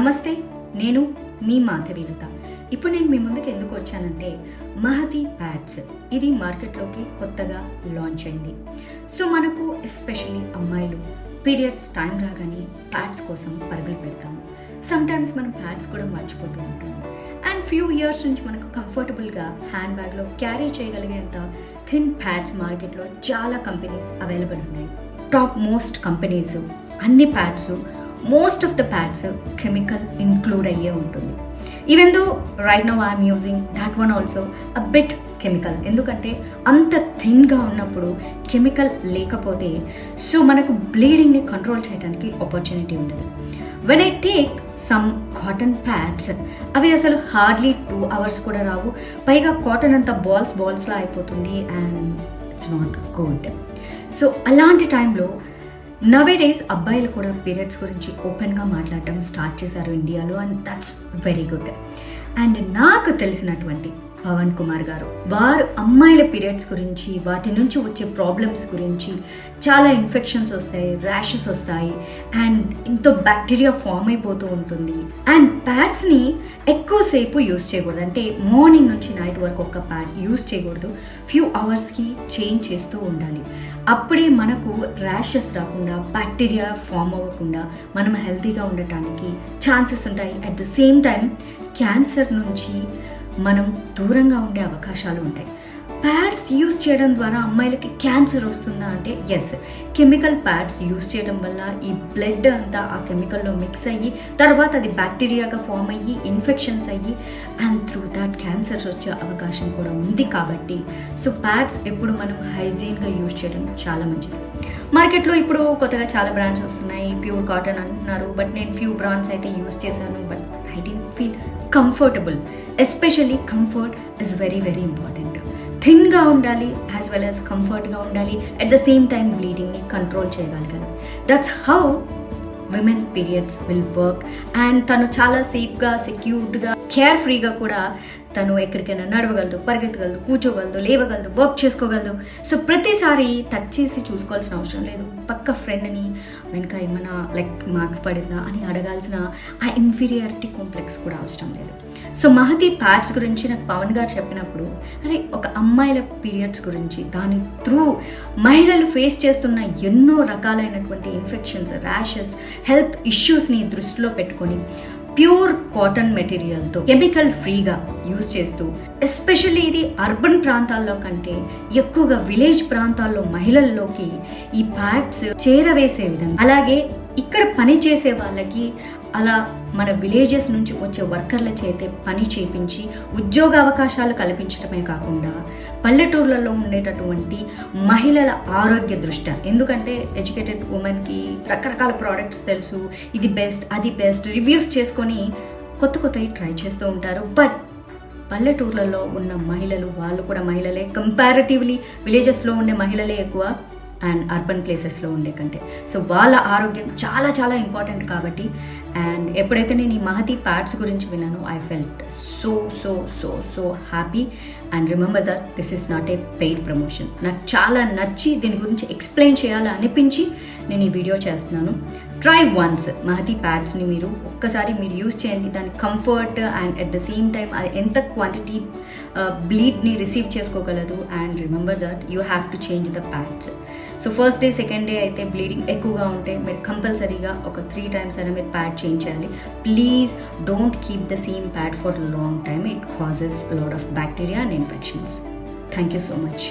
నమస్తే, నేను మీ మాధవి లత. ఇప్పుడు నేను మీ ముందుకు ఎందుకు వచ్చానంటే మహతి ప్యాడ్స్ ఇది మార్కెట్లోకి కొత్తగా లాంచ్ అయింది. సో మనకు ఎస్పెషల్లీ అమ్మాయిలు పీరియడ్స్ టైం రాగానే ప్యాడ్స్ కోసం పరుగులు పెడతాము. సమ్టైమ్స్ మనం ప్యాడ్స్ కూడా మర్చిపోతూ ఉంటాము. అండ్ ఫ్యూ ఇయర్స్ నుంచి మనకు కంఫర్టబుల్గా హ్యాండ్ బ్యాగ్లో క్యారీ చేయగలిగేంత థిన్ ప్యాడ్స్ మార్కెట్లో చాలా కంపెనీస్ అవైలబుల్ ఉన్నాయి. టాప్ మోస్ట్ కంపెనీస్ అన్ని pads most of the pads chemical include అయ్యే ఉంటుంది. Even though right now I'm using that one also a bit chemical. ఎందుకంటే అంత థిన్గా ఉన్నప్పుడు కెమికల్ లేకపోతే సో మనకు బ్లీడింగ్ని కంట్రోల్ చేయడానికి ఆపర్చునిటీ ఉండదు. When I take some cotton pads అవి అసలు హార్డ్లీ 2 hours కూడా రావు. పైగా కాటన్ అంతా బాల్స్లా అయిపోతుంది and it's not good. So అలాంటి టైంలో నవేడేస్ అబ్బాయిలు కూడా పీరియడ్స్ గురించి ఓపెన్గా మాట్లాడటం స్టార్ట్ చేశారు ఇండియాలో, and that's very good. And నాకు తెలిసినటువంటి పవన్ కుమార్ గారు వారు అమ్మాయిల పీరియడ్స్ గురించి, వాటి నుంచి వచ్చే ప్రాబ్లమ్స్ గురించి, చాలా ఇన్ఫెక్షన్స్ వస్తాయి, ర్యాషెస్ వస్తాయి అండ్ ఎంతో బ్యాక్టీరియా ఫామ్ అయిపోతూ ఉంటుంది. అండ్ ప్యాడ్స్ని ఎక్కువసేపు యూస్ చేయకూడదు. అంటే మార్నింగ్ నుంచి నైట్ వరకు ఒక ప్యాడ్ యూస్ చేయకూడదు. ఫ్యూ అవర్స్కి చేంజ్ చేస్తూ ఉండాలి. అప్పుడే మనకు ర్యాషెస్ రాకుండా, బ్యాక్టీరియా ఫామ్ అవ్వకుండా మనం హెల్తీగా ఉండటానికి ఛాన్సెస్ ఉంటాయి. At the same time cancer నుంచి మనం దూరంగా ఉండే అవకాశాలు ఉంటాయి. ప్యాడ్స్ యూస్ చేయడం ద్వారా అమ్మాయిలకి క్యాన్సర్ వస్తుందా అంటే ఎస్, కెమికల్ ప్యాడ్స్ యూస్ చేయడం వల్ల ఈ బ్లడ్ అంతా ఆ కెమికల్లో మిక్స్ అయ్యి తర్వాత అది బ్యాక్టీరియాగా ఫామ్ అయ్యి ఇన్ఫెక్షన్స్ అయ్యి అండ్ త్రూ దాట్ క్యాన్సర్స్ వచ్చే అవకాశం కూడా ఉంది. కాబట్టి సో ప్యాడ్స్ ఎప్పుడు మనం హైజీన్గా యూస్ చేయడం చాలా మంచిది. మార్కెట్లో ఇప్పుడు కొత్తగా చాలా బ్రాండ్స్ వస్తున్నాయి. ప్యూర్ కాటన్ అంటున్నారు, బట్ నేను ఫ్యూ బ్రాండ్స్ అయితే యూస్ చేశాను. But I didn't feel comfortable. Especially comfort is very very important. థిన్గా ఉండాలి యాజ్ వెల్ యాజ్ కంఫర్ట్గా ఉండాలి. అట్ ద సేమ్ టైం బ్లీడింగ్ని కంట్రోల్ చేయగలగాలి. That's how women periods will work. And తను చాలా సేఫ్గా, సెక్యూర్డ్గా, కేర్ ఫ్రీగా కూడా తను ఎక్కడికైనా నడవగలదు, పరిగెత్తగలదు, కూర్చోగలదు, లేవగలదు, వర్క్ చేసుకోగలదు. సో ప్రతిసారి టచ్ చేసి చూసుకోవాల్సిన అవసరం లేదు. పక్క ఫ్రెండ్ని వెనక ఏమైనా లైక్ మార్క్స్ పడిందా అని అడగాల్సిన ఆ ఇన్ఫీరియారిటీ కాంప్లెక్స్ కూడా అవసరం లేదు. సో మహతి ప్యాడ్స్ గురించి నాకు పవన్ గారు చెప్పినప్పుడు అరే ఒక అమ్మాయిల పీరియడ్స్ గురించి, దాని త్రూ మహిళలు ఫేస్ చేస్తున్న ఎన్నో రకాలైనటువంటి ఇన్ఫెక్షన్స్, ర్యాషెస్, హెల్త్ ఇష్యూస్ని దృష్టిలో పెట్టుకొని ప్యూర్ కాటన్ మెటీరియల్తో కెమికల్ ఫ్రీగా యూస్ చేస్తూ, ఎస్పెషల్లీ ఇది అర్బన్ ప్రాంతాల్లో కంటే ఎక్కువగా విలేజ్ ప్రాంతాల్లో మహిళల్లోకి ఈ ప్యాడ్స్ చేరవేసే విధంగా, అలాగే ఇక్కడ పని చేసే వాళ్ళకి అలా మన విలేజెస్ నుంచి వచ్చే వర్కర్ల చేతే పని చేపించి ఉద్యోగ అవకాశాలు కల్పించడమే కాకుండా పల్లెటూర్లలో ఉండేటటువంటి మహిళల ఆరోగ్య దృష్ట్యా, ఎందుకంటే ఎడ్యుకేటెడ్ ఉమెన్కి రకరకాల ప్రోడక్ట్స్ తెలుసు, ఇది బెస్ట్, అది బెస్ట్, రివ్యూస్ చేసుకొని కొత్తవి ట్రై చేస్తూ ఉంటారు. బట్ పల్లెటూర్లలో ఉన్న మహిళలు, వాళ్ళు కూడా మహిళలే, కంపారిటివ్లీ విలేజెస్లో ఉండే మహిళలే ఎక్కువ అండ్ అర్బన్ ప్లేసెస్లో ఉండే కంటే. సో వాళ్ళ ఆరోగ్యం చాలా చాలా ఇంపార్టెంట్. కాబట్టి అండ్ ఎప్పుడైతే నేను ఈ మహతి ప్యాడ్స్ గురించి విన్నానో I felt so so so so happy. And remember that this is not a paid promotion. నాకు చాలా నచ్చి దీని గురించి ఎక్స్ప్లెయిన్ చేయాలని అనిపించి నేను ఈ వీడియో చేస్తున్నాను. ట్రై వన్స్ మహతి ప్యాడ్స్ని మీరు ఒక్కసారి మీరు యూస్ చేయండి. దాని comfort and at the same time అది ఎంత క్వాంటిటీ బ్లీడ్ని రిసీవ్ చేసుకోగలదు. And remember that you have to change the pads. So first day, second day అయితే బ్లీడింగ్ ఎక్కువగా ఉంటే మీరు కంపల్సరీగా ఒక 3 times అయినా మీరు ప్యాడ్ చేంజ్ చేయాలి. Please don't keep the same pad for long time. It causes lot of bacteria and infections. Thank you so much.